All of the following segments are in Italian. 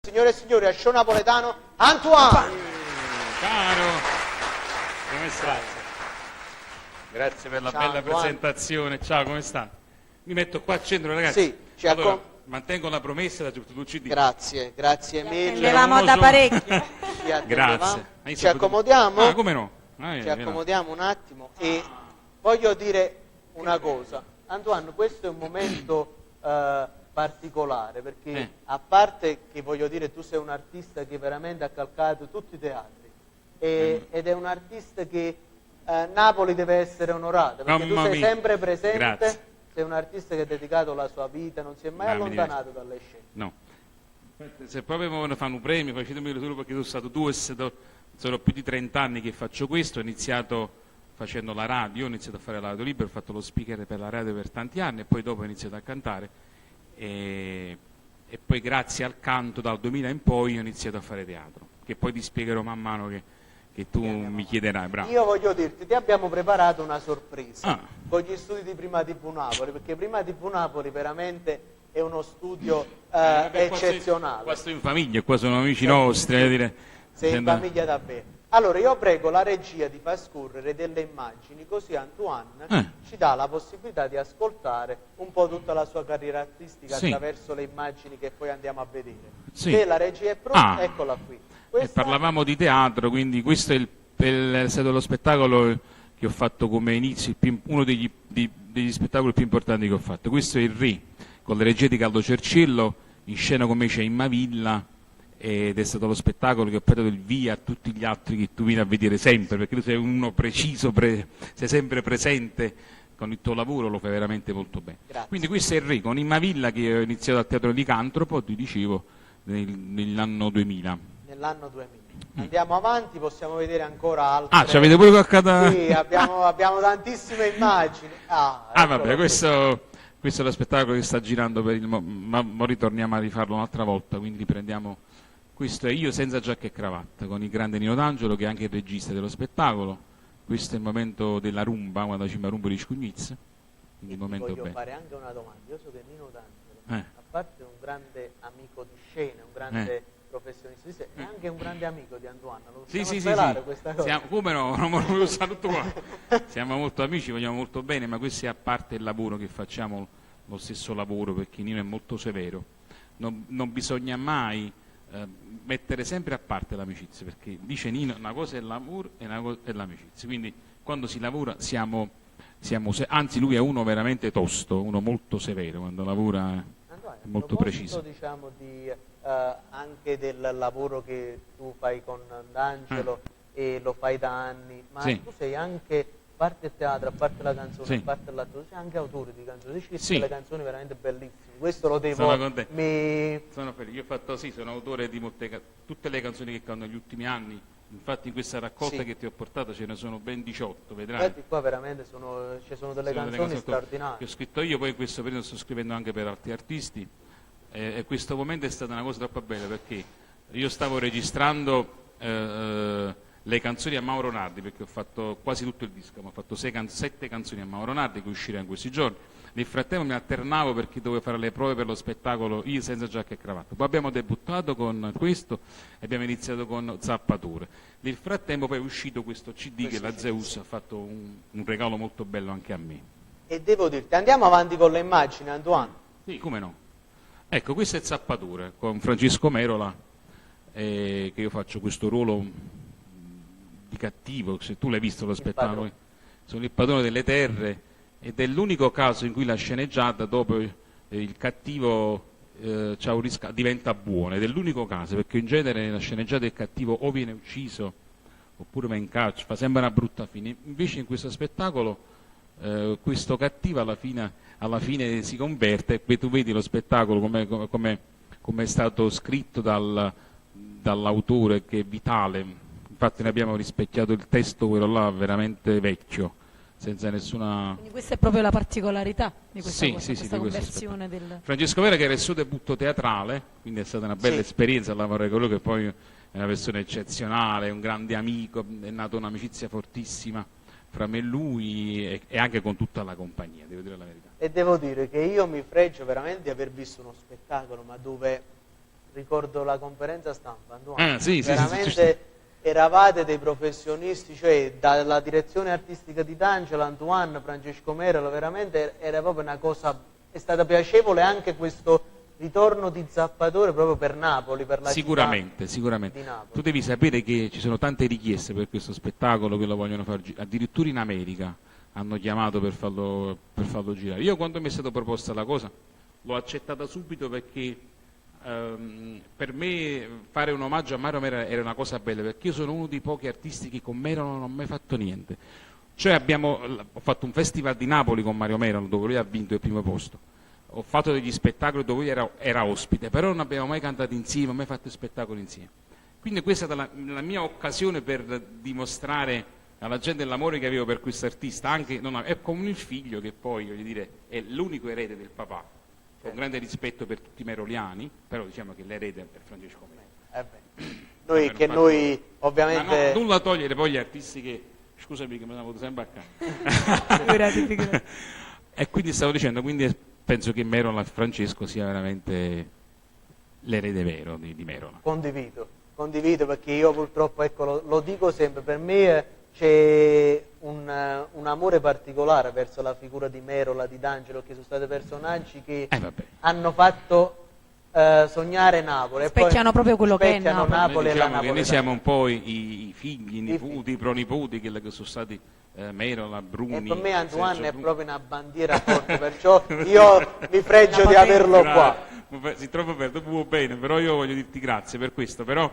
signore e signori, a show napoletano Antoine! Caro, come stai? Grazie per la Ciao, bella Antoine. presentazione. Ciao, come sta? Mi metto qua al centro, ragazzi. Sì, allora, mantengo la promessa da tutto il CD. Grazie mille. Attendevamo da parecchio. Ci attendevamo. Grazie. Ci accomodiamo? Ah, come no? Ci accomodiamo un attimo e voglio dire una cosa. Antoine, questo è un momento particolare perché a parte che voglio dire tu sei un artista che veramente ha calcato tutti i teatri ed è un artista che Napoli deve essere onorata perché tu sei sempre presente. Grazie. Sei un artista che ha dedicato la sua vita, non si è mai allontanato dalle scene. No. Se proprio mi fanno un premio, facetemelo solo perché sono stato sono più di 30 anni che faccio questo, ho iniziato facendo la radio, ho iniziato a fare la radio libera, ho fatto lo speaker per la radio per tanti anni e poi dopo ho iniziato a cantare e poi grazie al canto dal 2000 in poi ho iniziato a fare teatro, che poi ti spiegherò man mano che tu mi chiederai. Bravo. Io voglio dirti, ti abbiamo preparato una sorpresa con gli studi di Prima TV Napoli, perché Prima TV Napoli veramente è uno studio eccezionale. Qua sto in famiglia, qua sono amici nostri. Sei in famiglia davvero. Allora io prego la regia di far scorrere delle immagini, così Antoine ci dà la possibilità di ascoltare un po' tutta la sua carriera artistica attraverso le immagini che poi andiamo a vedere. Se la regia è pronta, eccola qui. Parlavamo di teatro, quindi questo è stato lo spettacolo che ho fatto come inizio, uno degli spettacoli più importanti che ho fatto. Questo è il Re, con le regie di Caldo Cerciello, in scena con me c'è Imma Villa, ed è stato lo spettacolo che ho dato il via a tutti gli altri che tu vieni a vedere sempre, perché tu sei uno preciso, sei sempre presente con il tuo lavoro, lo fai veramente molto bene. Grazie. Quindi questo è il Re, con Imma Villa che ho iniziato al Teatro Licantropo, ti dicevo, nell'anno 2000. Nell'anno 2000. Andiamo avanti, possiamo vedere ancora altre. Ci avete pure qualcosa? Sì, abbiamo tantissime immagini. Vabbè, questo è lo spettacolo che sta girando per ma ritorniamo a rifarlo un'altra volta, quindi riprendiamo. Questo è Io senza giacca e cravatta, con il grande Nino D'Angelo, che è anche il regista dello spettacolo. Questo è il momento della rumba, quando c'è la rumba di Scugnizz. Voglio fare anche una domanda. Io so che Nino D'Angelo, a parte un grande amico di scena, un grande professionista, è anche un grande amico di Antoine. Lo possiamo svelare questa cosa? Come no, non lo sa tutto qua. Siamo molto amici, vogliamo molto bene, ma questo è a parte il lavoro che facciamo, lo stesso lavoro, perché Nino è molto severo. Non bisogna mai mettere sempre a parte l'amicizia, perché dice Nino, una cosa è l'amore e una cosa è l'amicizia, quindi quando si lavora anzi lui è uno veramente tosto, uno molto severo, quando lavora è molto preciso. Diciamo anche del lavoro che tu fai con D'Angelo e lo fai da anni, ma tu sei anche, a parte il teatro, a parte la canzone, a parte l'attore, sei anche autore di canzoni, dici che sono delle canzoni veramente bellissime, questo lo devo... Sono felice, io ho fatto sono autore di tutte le canzoni che canto negli ultimi anni, infatti in questa raccolta che ti ho portato ce ne sono ben 18, vedrai. Infatti qua veramente ci sono delle canzoni straordinarie. Che ho scritto io, poi in questo periodo sto scrivendo anche per altri artisti, e questo momento è stata una cosa troppo bella, perché io stavo registrando le canzoni a Mauro Nardi, perché ho fatto quasi tutto il disco, ma ho fatto 7 canzoni a Mauro Nardi che usciranno in questi giorni. Nel frattempo mi alternavo perché dovevo fare le prove per lo spettacolo Io senza giacca e cravatta. Poi abbiamo debuttato con questo e abbiamo iniziato con Zappature. Nel frattempo poi è uscito questo CD che la Zeus ha fatto un regalo molto bello anche a me. E devo dirti, andiamo avanti con le immagini, Antoine. Sì, come no. Ecco, questo è Zappature con Francesco Merola, che io faccio questo ruolo di cattivo, se tu l'hai visto lo spettacolo, sono il padrone delle terre, ed è l'unico caso in cui la sceneggiata dopo il cattivo diventa buono, ed è l'unico caso, perché in genere nella sceneggiata il cattivo o viene ucciso oppure va in carcere, fa sempre una brutta fine. Invece in questo spettacolo questo cattivo alla fine si converte, e tu vedi lo spettacolo come è stato scritto dall'autore, che è vitale. Infatti noi abbiamo rispecchiato il testo, quello là, veramente vecchio, senza nessuna... Quindi questa è proprio la particolarità di questa questa conversione del... Francesco Vera, che era il suo debutto teatrale, quindi è stata una bella esperienza lavorare con lui, che poi è una persona eccezionale, un grande amico, è nata un'amicizia fortissima fra me e lui e anche con tutta la compagnia, devo dire la verità. E devo dire che io mi fregio veramente di aver visto uno spettacolo, ma dove ricordo la conferenza stampa, Antoine, sì, veramente eravate dei professionisti, cioè dalla direzione artistica di D'Angelo, Antoine, Francesco Merolo, veramente era proprio una cosa, è stata piacevole anche questo ritorno di Zappatore proprio per Napoli, per la città di Napoli. Tu devi sapere che ci sono tante richieste per questo spettacolo che lo vogliono far girare, addirittura in America hanno chiamato per farlo girare. Io quando mi è stata proposta la cosa l'ho accettata subito perché per me fare un omaggio a Mario Mero era una cosa bella, perché io sono uno dei pochi artisti che con Mero non ho mai fatto niente. Cioè ho fatto un festival di Napoli con Mario Mero dove lui ha vinto il primo posto. Ho fatto degli spettacoli dove lui era ospite, però non abbiamo mai cantato insieme, mai fatto spettacoli insieme. Quindi questa è stata la mia occasione per dimostrare alla gente l'amore che avevo per questo artista, anche è come il figlio che poi, voglio dire, è l'unico erede del papà, con grande rispetto per tutti i meroliani, però diciamo che l'erede è Francesco Mero. Noi ovviamente... Ma nulla togliere poi gli artisti che... Scusami che me ne avevo sempre accanto. Figurati. E quindi stavo dicendo, penso che Merola Francesco sia veramente l'erede vero di Merola. Condivido perché io purtroppo, ecco, lo dico sempre, per me c'è un amore particolare verso la figura di Merola, di D'Angelo, che sono stati personaggi che hanno fatto sognare Napoli. Specchiano proprio quello che è Napoli. Noi diciamo che noi siamo un po' i figli, i nipoti, i pronipoti, che sono stati Merola, Bruni. E per me Antoine è proprio una bandiera forte, perciò io mi fregio di averlo qua. Si trova dopo bene, però io voglio dirti grazie per questo, però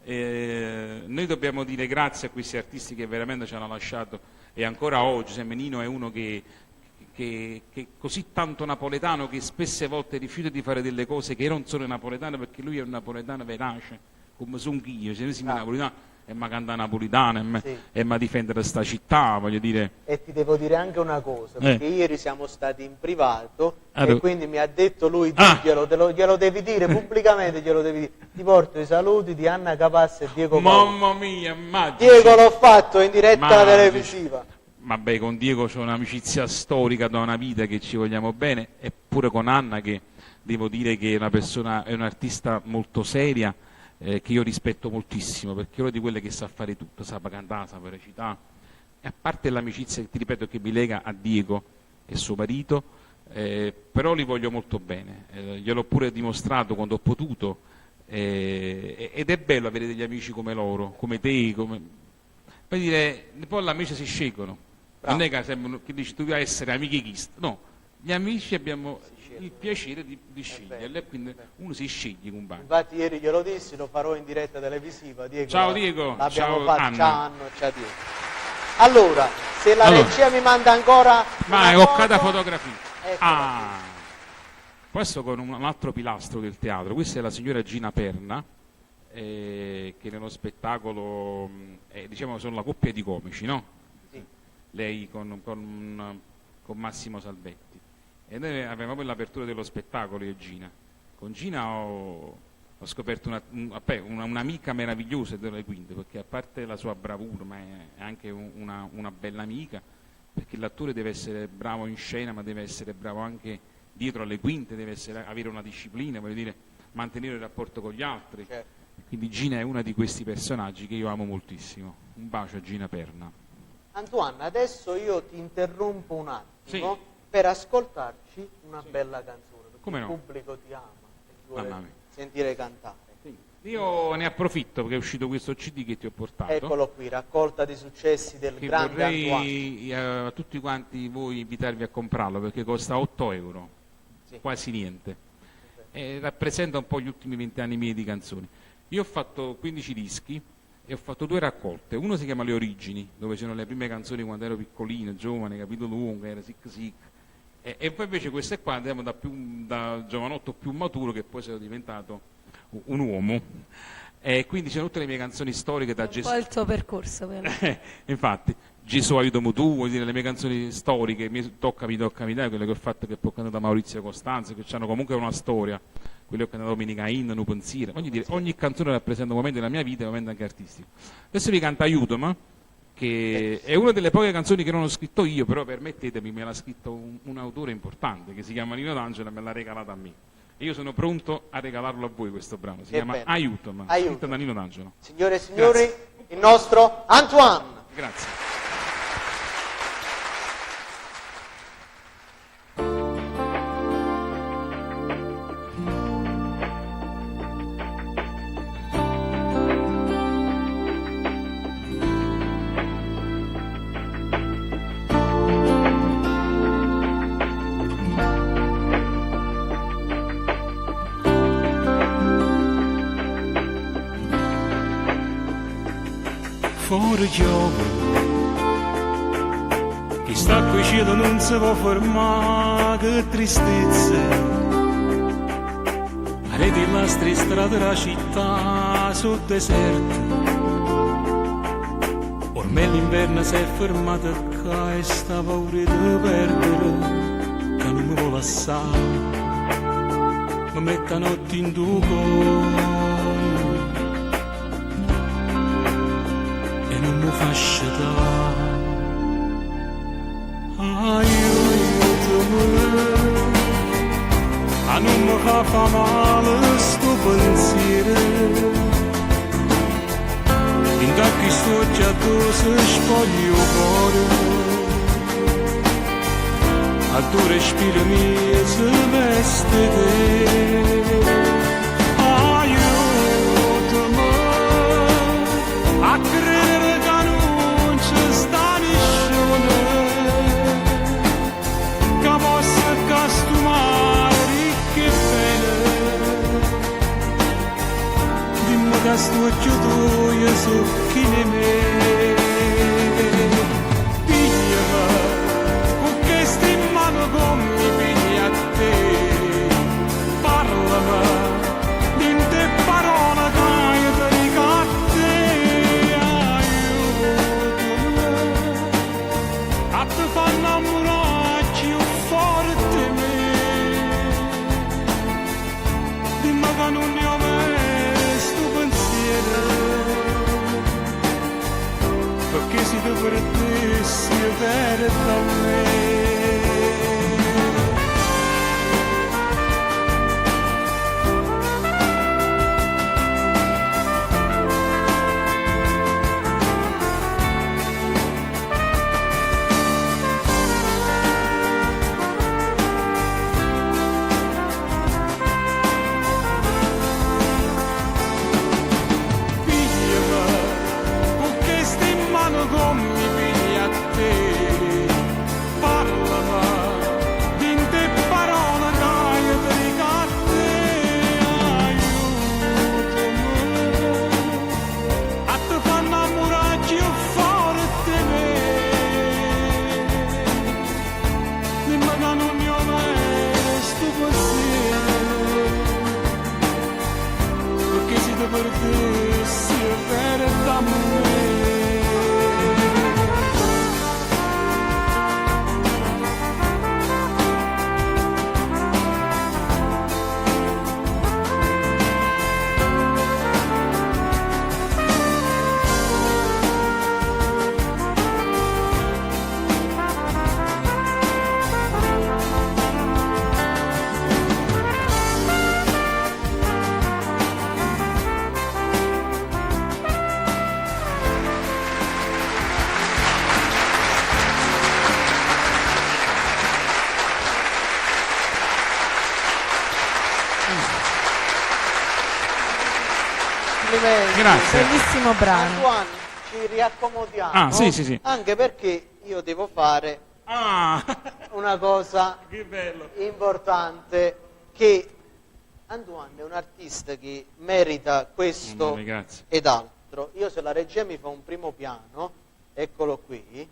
noi dobbiamo dire grazie a questi artisti che veramente ci hanno lasciato, e ancora oggi Semenino è uno che è così tanto napoletano che spesse volte rifiuta di fare delle cose che non sono napoletane, perché lui è un napoletano verace, come sono io, se noi siamo napoletani e ma canta napolitana e ma difendere sta città, voglio dire. E ti devo dire anche una cosa, perché ieri siamo stati in privato e quindi mi ha detto lui, glielo devi dire pubblicamente, ti porto i saluti di Anna Capassa e Diego Paolo. Mamma mia, magici. Diego, l'ho fatto in diretta televisiva. Vabbè, con Diego c'ho un'amicizia storica da una vita che ci vogliamo bene, eppure con Anna, che devo dire che è un'artista molto seria, che io rispetto moltissimo, perché è una di quelle che sa fare tutto, sa cantare, sa recitare, e a parte l'amicizia che ti ripeto che mi lega a Diego e suo marito, però li voglio molto bene, gliel'ho pure dimostrato quando ho potuto, ed è bello avere degli amici come loro, come te, per dire, poi gli amici si scelgono. Non è che dici tu devi essere amici chist, no, gli amici abbiamo il piacere di sceglierli, e quindi uno si sceglie, compagno. Infatti ieri glielo dissi, lo farò in diretta televisiva. Diego, ciao Diego, ciao Anna. Ciao Anno, ciao Diego. Allora, se la regia mi manda ancora cada fotografia. Questo con un altro pilastro del teatro, questa è la signora Gina Perna, che nello spettacolo diciamo sono la coppia di comici, no? Lei con Massimo Salvetti, e noi avevamo l'apertura dello spettacolo io e Gina. Con Gina ho scoperto un'amica meravigliosa delle quinte, perché a parte la sua bravura, ma è anche una bella amica, perché l'attore deve essere bravo in scena, ma deve essere bravo anche dietro alle quinte, deve avere una disciplina, voglio dire, mantenere il rapporto con gli altri. Certo. Quindi Gina è una di questi personaggi che io amo moltissimo. Un bacio a Gina Perna. Antoine, adesso io ti interrompo un attimo per ascoltarci una bella canzone, perché il pubblico ti ama e ti vuole sentire cantare. Io ne approfitto perché è uscito questo CD che ti ho portato. Eccolo qui, raccolta di successi del grande Antoine. Vorrei a tutti quanti voi invitarvi a comprarlo, perché costa 8 euro, quasi niente, e rappresenta un po' gli ultimi 20 anni miei di canzoni. Io ho fatto 15 dischi e ho fatto 2 raccolte. Uno si chiama Le Origini, dove c'erano le prime canzoni quando ero piccolino, giovane, capito lungo, era sic sic, e poi invece queste qua andiamo da giovanotto più maturo, che poi sono diventato un uomo, e quindi c'erano tutte le mie canzoni storiche da Gesù. Un po' il tuo percorso, però. Infatti Gesù aiutami tu, vuol dire le mie canzoni storiche, mi tocca, quelle che ho fatto, che ho cantato da Maurizio Costanzo, che hanno comunque una storia, quelle che ho cantato Domenica Inna, Nu Pensiero, ogni canzone rappresenta un momento della mia vita e un momento anche artistico. Adesso vi canto Aiutami, che è una delle poche canzoni che non ho scritto io, però permettetemi, me l'ha scritto un autore importante che si chiama Nino D'Angelo e me l'ha regalata a me. e io sono pronto a regalarlo a voi questo brano. Si Che chiama bello. Aiutami, Aiuto. scritto da Nino D'Angelo. Signore e signori, Grazie. il nostro Antoine. Grazie. Fuori piove, chi sta qui cielo non si può fermare, che tristezza. Vedi le altre strade della città sono deserte, ormai l'inverno si è fermato qua e sta paura di perdere, che non mi vuole assare, mi mette notte in due cuori. Non mi fa scegliere, aiutami, a non mi fa male sto pensiero, in da questo giorno si spoglia il cuore, a tuo respiro mio si veste te. Aiutami a credere che non ci sta nessuno che possa costumare ricche e bene. Dimmi che sto occhio tuo su chi ne me. Pigliami con queste mani come mi pigli a te. Parlami di te parole che io ti dico a te. A te fa innamorare più forte me. Dimmi che non ne ho mai sto pensiero, perché se ti perdessi è vero da me. Come mi pigli a te, parlami di te parole che io ti dico a te. Aiutami a te fa innamorare più forte me. Dimmi che non ne ho mai sto pensiero, perché se ti perdessi è vero da me. Grazie. Bellissimo brano. Antoine, ci riaccomodiamo. Ah, sì, sì, sì. Anche perché io devo fare Ah, una cosa che bello. importante, che Antoine è un artista che merita questo Grazie. ed altro. Io, se la regia mi fa un primo piano, eccolo qui,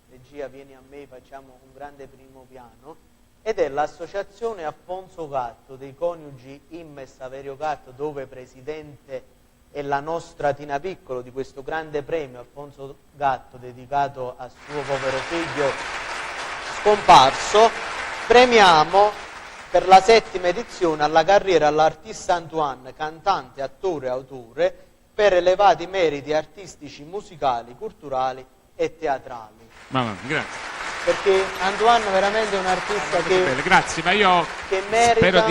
regia vieni a me, facciamo un grande primo piano, ed è l'associazione Alfonso Gatto dei coniugi Imma e Saverio Gatto, dove presidente è la nostra Tina Piccolo, di questo grande premio Alfonso Gatto dedicato a suo povero figlio scomparso. Premiamo per la 7ª edizione alla carriera all'artista Antoine, cantante, attore e autore, per elevati meriti artistici, musicali, culturali e teatrali. Mamma, grazie. Perché Antoine veramente è un artista Belle, grazie, ma io che merita... spero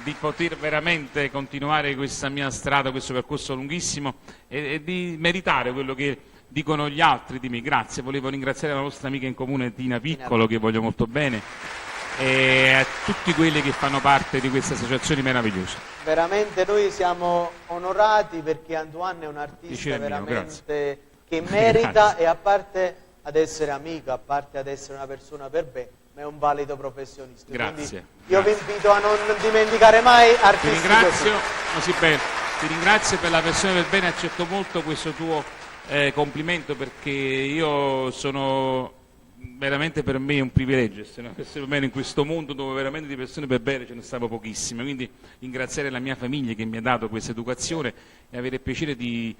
di poter veramente continuare questa mia strada, questo percorso lunghissimo e di meritare quello che dicono gli altri di me. Grazie, volevo ringraziare la nostra amica in comune Tina Piccolo, che voglio molto bene, e a tutti quelli che fanno parte di queste associazioni meravigliose. Veramente noi siamo onorati perché Antoine è un artista veramente che merita e a parte ad essere amico, a parte ad essere una persona per bene, ma è un valido professionista. Grazie. Quindi io vi invito a non dimenticare mai artisti. Ti ringrazio, ti ringrazio per la persona per bene, accetto molto questo tuo complimento, perché io sono veramente, per me è un privilegio essere una persona per bene in questo mondo dove veramente di persone per bene ce ne stanno pochissime, quindi ringraziare la mia famiglia che mi ha dato questa educazione e avere il piacere di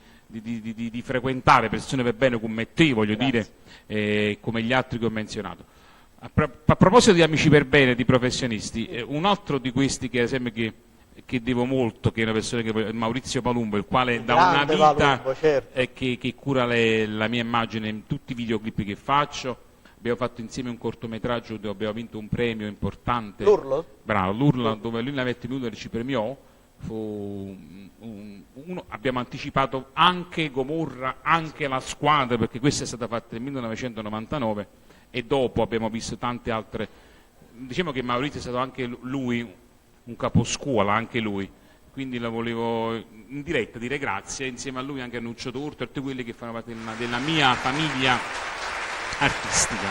frequentare persone per bene come te, voglio dire, come gli altri che ho menzionato. A proposito di amici per bene, di professionisti, un altro di questi che ad esempio che devo molto, che è una persona che Maurizio Palumbo, il quale da una vita Palumbo, certo. che cura la mia immagine in tutti i videoclip che faccio. Abbiamo fatto insieme un cortometraggio dove abbiamo vinto un premio importante. L'Urlo? Bravo, l'Urlo, dove lui nella tenuta ci premiò. Abbiamo anticipato anche Gomorra, anche La Squadra, perché questa è stata fatta nel 1999 e dopo abbiamo visto tante altre. Diciamo che Maurizio è stato anche lui un caposcuola, anche lui, quindi lo volevo in diretta dire grazie, insieme a lui anche a Nuccio Torto e tutti quelli che fanno parte della mia famiglia artistica.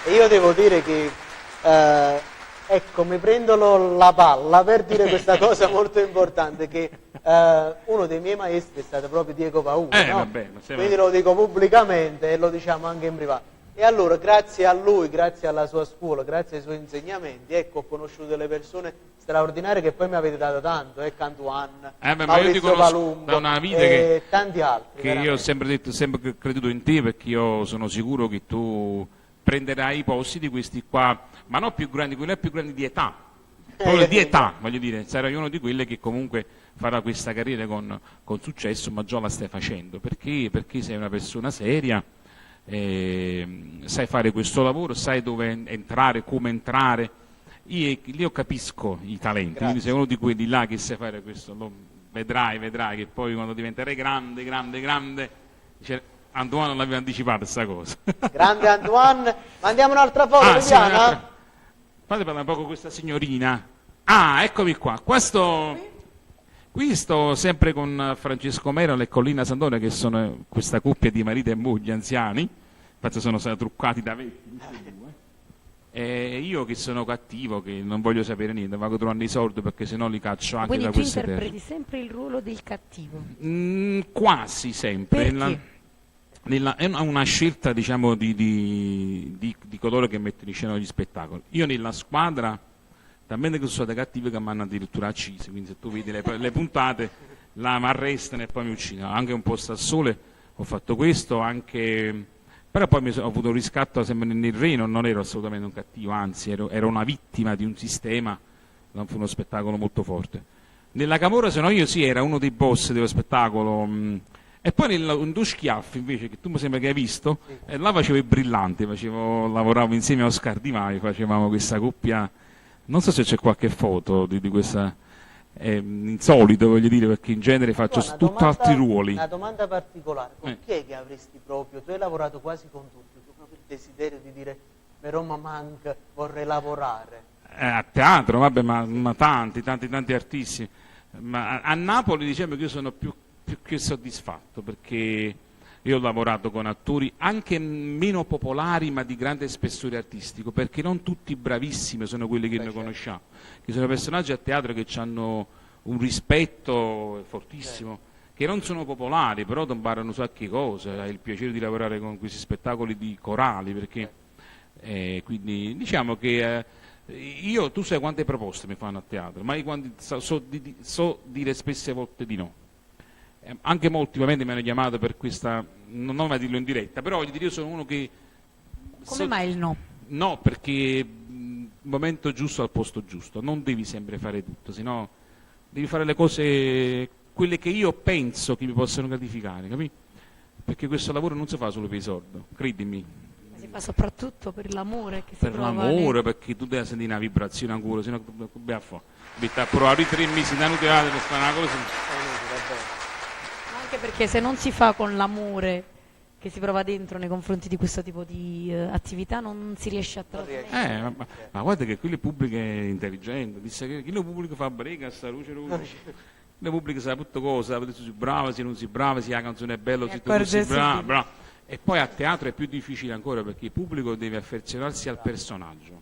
E io devo dire che ecco, mi prendo la palla per dire questa cosa molto importante, che uno dei miei maestri è stato proprio Diego Paolo, no? Vabbè, quindi lo dico pubblicamente e lo diciamo anche in privato. E allora grazie a lui, grazie alla sua scuola, grazie ai suoi insegnamenti, ecco, ho conosciuto delle persone straordinarie che poi mi avete dato tanto, Antoine, Maurizio Palumbo da una vita e tanti altri. Che io ho sempre detto, sempre creduto in te, perché io sono sicuro che tu prenderai i posti di questi qua, ma non più grandi, quelli più grandi di età, proprio di età, voglio dire, sarai uno di quelli che comunque farà questa carriera con successo, ma già la stai facendo, perché sei una persona seria. Sai fare questo lavoro, sai dove entrare, come entrare. Io capisco i talenti. Grazie. Quindi sei uno di quelli là che sai fare questo, vedrai che poi quando diventerai grande dice, Antoine non l'aveva anticipato questa cosa. Grande Antoine, mandiamo un'altra foto, Viviana? Sì, fate parlare un po' con questa signorina. Eccomi qua. Qui sto sempre con Francesco Mero e Collina Sandone, che sono questa coppia di marito e moglie anziani, infatti sono stati truccati da vecchi. E io che sono cattivo, che non voglio sapere niente, vado trovando i soldi perché sennò li caccio anche da queste terre. Quindi tu interpreti sempre il ruolo del cattivo? Quasi sempre. È una scelta, diciamo, di coloro che mettono in scena gli spettacoli. Io nella Squadra, talmente che sono stati cattivi che mi hanno addirittura acciso, quindi se tu vedi le puntate mi arrestano e poi mi uccidono. Anche Un posto al sole ho fatto questo, però poi ho avuto un riscatto sempre nel Reno, non ero assolutamente un cattivo, anzi ero una vittima di un sistema, non fu uno spettacolo molto forte. Nella Camorra se no io sì, era uno dei boss dello spettacolo, e poi in Due Schiaffi invece, che tu mi sembra che hai visto, là facevo i brillanti, lavoravo insieme a Oscar Di Mai, facevamo questa coppia. Non so se c'è qualche foto di questa, insolito, voglio dire, perché in genere faccio altri ruoli. Una domanda particolare, con chi è che avresti proprio, tu hai lavorato quasi con tutti, tu proprio il desiderio di dire, ma Roma manca, vorrei lavorare? A teatro, vabbè, ma tanti artisti. Ma a Napoli diciamo che io sono più che soddisfatto, perché io ho lavorato con attori anche meno popolari ma di grande spessore artistico, perché non tutti bravissimi sono quelli che noi conosciamo, che sono personaggi a teatro che hanno un rispetto fortissimo, che non sono popolari, però ti imparano un sacco di cose, hai il piacere di lavorare con questi spettacoli di corali, perché quindi diciamo che tu sai quante proposte mi fanno a teatro, ma so dire spesse volte di no. Anche molti ovviamente mi hanno chiamato per questa, non a dirlo in diretta, però voglio dire, io sono uno che... Come mai il no? No, perché il momento giusto al posto giusto, non devi sempre fare tutto, sennò devi fare le cose, quelle che io penso che mi possano gratificare, capì? Perché questo lavoro non si fa solo per i soldi, credimi. Si fa soprattutto per l'amore che si per prova l'amore, perché tu devi sentire una vibrazione ancora, se no dobbiamo fare. Devi provare 3 mesi da nutriare per fare una cosa. anche perché se non si fa con l'amore che si prova dentro nei confronti di questo tipo di attività non si riesce a trasmettere. Ma guarda che qui le pubbliche è intelligente, disse che chi lo pubblico fa brega, sta luce le pubbliche sa tutte cose, se si brava, se non si brava, se la canzone è bella, se tu non si brava. E poi a teatro è più difficile ancora perché il pubblico deve affezionarsi al personaggio.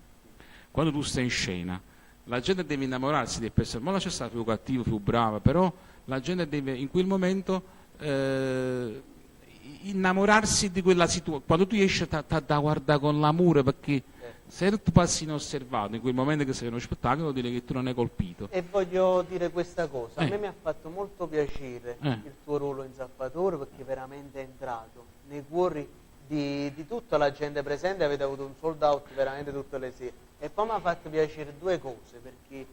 Quando tu stai in scena, la gente deve innamorarsi del personaggio, ma lascia stare più cattivo, più brava, però la gente deve in quel momento innamorarsi di quella situazione. Quando tu esci da guardare con l'amore, perché se tu passi inosservato in quel momento che sei uno spettacolo, dire che tu non hai colpito. E voglio dire questa cosa, a me mi ha fatto molto piacere il tuo ruolo in Zappatore, perché veramente è entrato nei cuori di tutta la gente presente, avete avuto un sold out veramente tutte le sere. E poi mi ha fatto piacere 2 cose, perché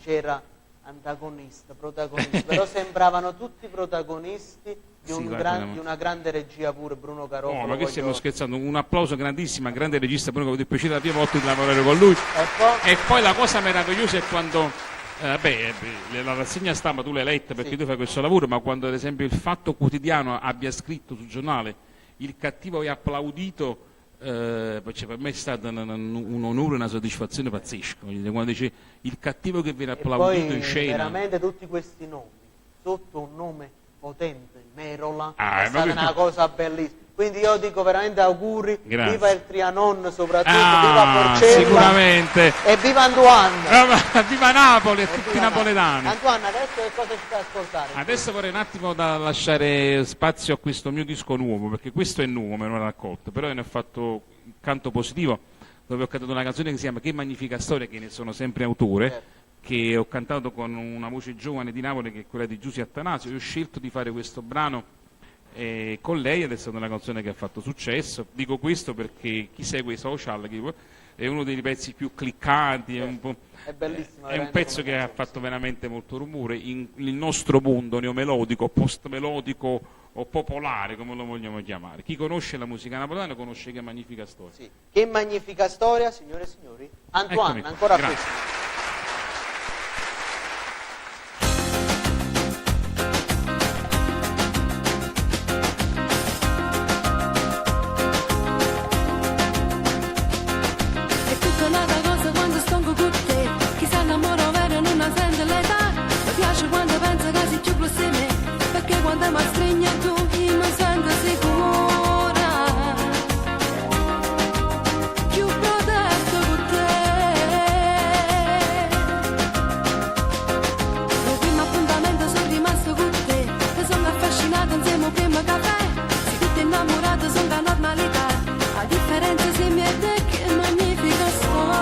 c'era antagonista, protagonista, però sembravano tutti protagonisti di una grande regia pure, Bruno Carofano. No, ma che stiamo scherzando? Un applauso grandissimo al grande regista Bruno, che ho avuto il piacere la prima volta di lavorare con lui. E poi la cosa meravigliosa è quando la rassegna stampa tu l'hai letta perché tu fai questo lavoro, ma quando ad esempio il Fatto Quotidiano abbia scritto sul giornale il cattivo è applaudito, cioè per me è stato un onore, una soddisfazione pazzesca, quando dice il cattivo che viene applaudito in scena. Veramente tutti questi nomi sotto un nome potente, Merola, è stata una cosa bellissima. Quindi io dico veramente auguri, grazie. Viva il Trianon soprattutto, viva Porcella, sicuramente. E viva Antoine. Viva Napoli e tutti i napoletani. Antoine, adesso che cosa ci fai ascoltare? Adesso vorrei un attimo lasciare spazio a questo mio disco nuovo, perché questo è nuovo, me l'ho raccolto, però io ne ho fatto un canto positivo, dove ho cantato una canzone che si chiama Che magnifica storia, che ne sono sempre autore, che ho cantato con una voce giovane di Napoli, che è quella di Giusy Attanasio. Io ho scelto di fare questo brano con lei ed è stata una canzone che ha fatto successo. Dico questo perché chi segue i social è uno dei pezzi più cliccanti, è bellissimo, è un pezzo che ha fatto veramente molto rumore il nostro mondo neomelodico, post-melodico o popolare, come lo vogliamo chiamare. Chi conosce la musica napoletana conosce Che magnifica storia. Sì. Che magnifica storia, signore e signori. Antoine, eccomi. Ancora Grazie. questo. Quando mi stringi tu mi sento sicura, più protetto con te. Il primo appuntamento sono rimasto con te, e sono affascinato insieme al primo caffè. Se tutti innamorati sono la normalità, a differenza se mi è te che magnifica storia.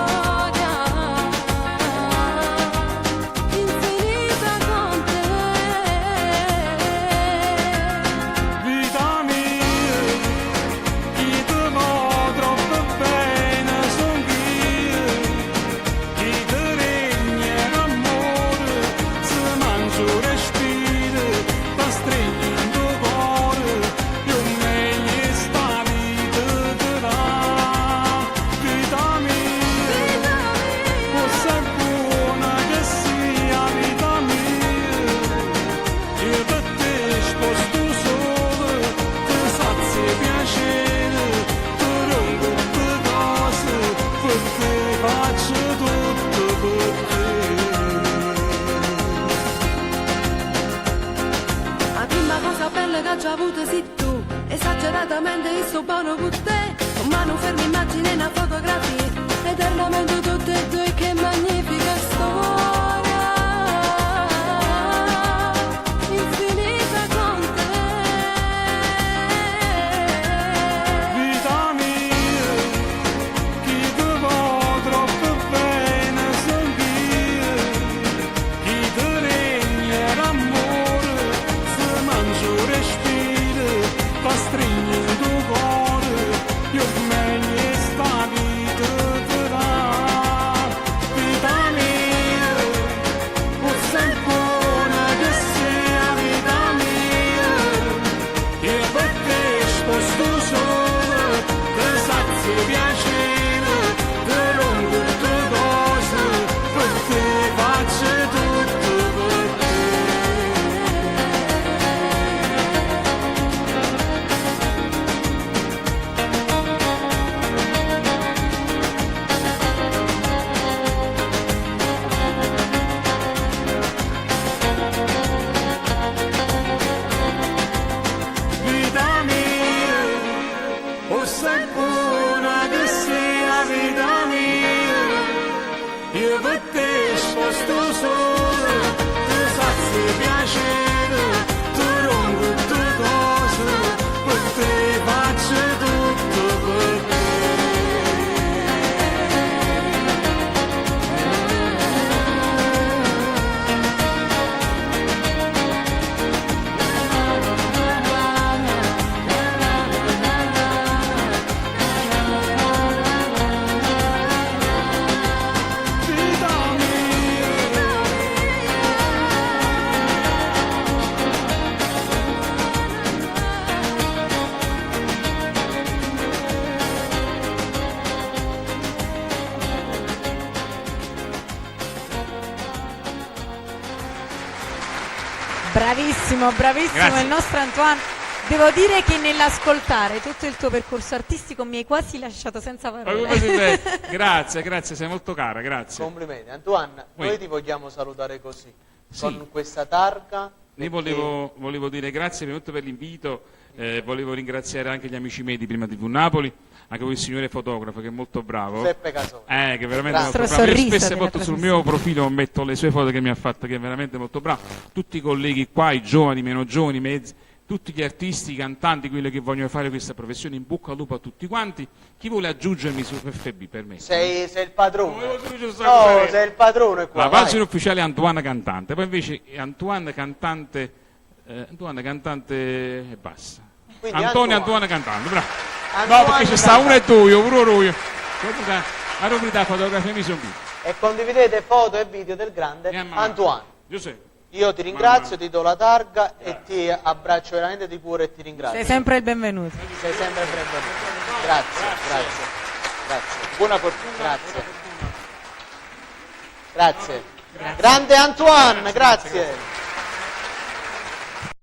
Che ho avuto sei tu, esageratamente io sto buono con te, con mano ferma immagine una fotografia, eternamente tutte e due, che magnifica storia, infinita con te. Vita mia, chi ti vuole troppo bene son io, chi ti regna l'amore, se mangio respiro, pa stringi il tuo cuore, io meglio stavi per te sposto solo, tu sazi piacere, tu rompo tu cose, per te faccio tutto per te. Bravissimo, bravissimo. Grazie. Il nostro Antoine. Devo dire che nell'ascoltare tutto il tuo percorso artistico mi hai quasi lasciato senza parole. Grazie, sei molto cara, grazie. Complimenti. Antoine, Oui. noi ti vogliamo salutare così, Sì. con questa targa. Io volevo dire grazie molto per l'invito, volevo ringraziare anche gli amici miei di Prima TV Napoli, anche quel signore fotografo che è molto bravo. Giuseppe Casoni. Che è veramente Grazie. molto bravo. Io Sorriso spesso della molto sul trasmissione. mio profilo metto le sue foto che mi ha fatto, che è veramente molto bravo. Tutti i colleghi qua, i giovani, meno giovani, mezzi, tutti gli artisti, i cantanti, quelli che vogliono fare questa professione, in bocca al lupo a tutti quanti. Chi vuole aggiungermi su FB per me? Sei il padrone. No, Sei il padrone qua. La vai. pagina ufficiale è Antoine Cantante, poi invece è Antoine Cantante e basta. Quindi Antoine Cantante, bravo. Antoine No, perché c'è sta Cantante. uno e due, pure lui. La rubrica fotografia mi sono visto. E condividete foto e video del grande Antoine. Giuseppe. Io ti ringrazio, ti do la targa e ti abbraccio veramente di cuore e ti ringrazio. Sei sempre il benvenuto. Sei sempre benvenuto. Grazie. Buona fortuna. Grazie. Grande Antoine, grazie.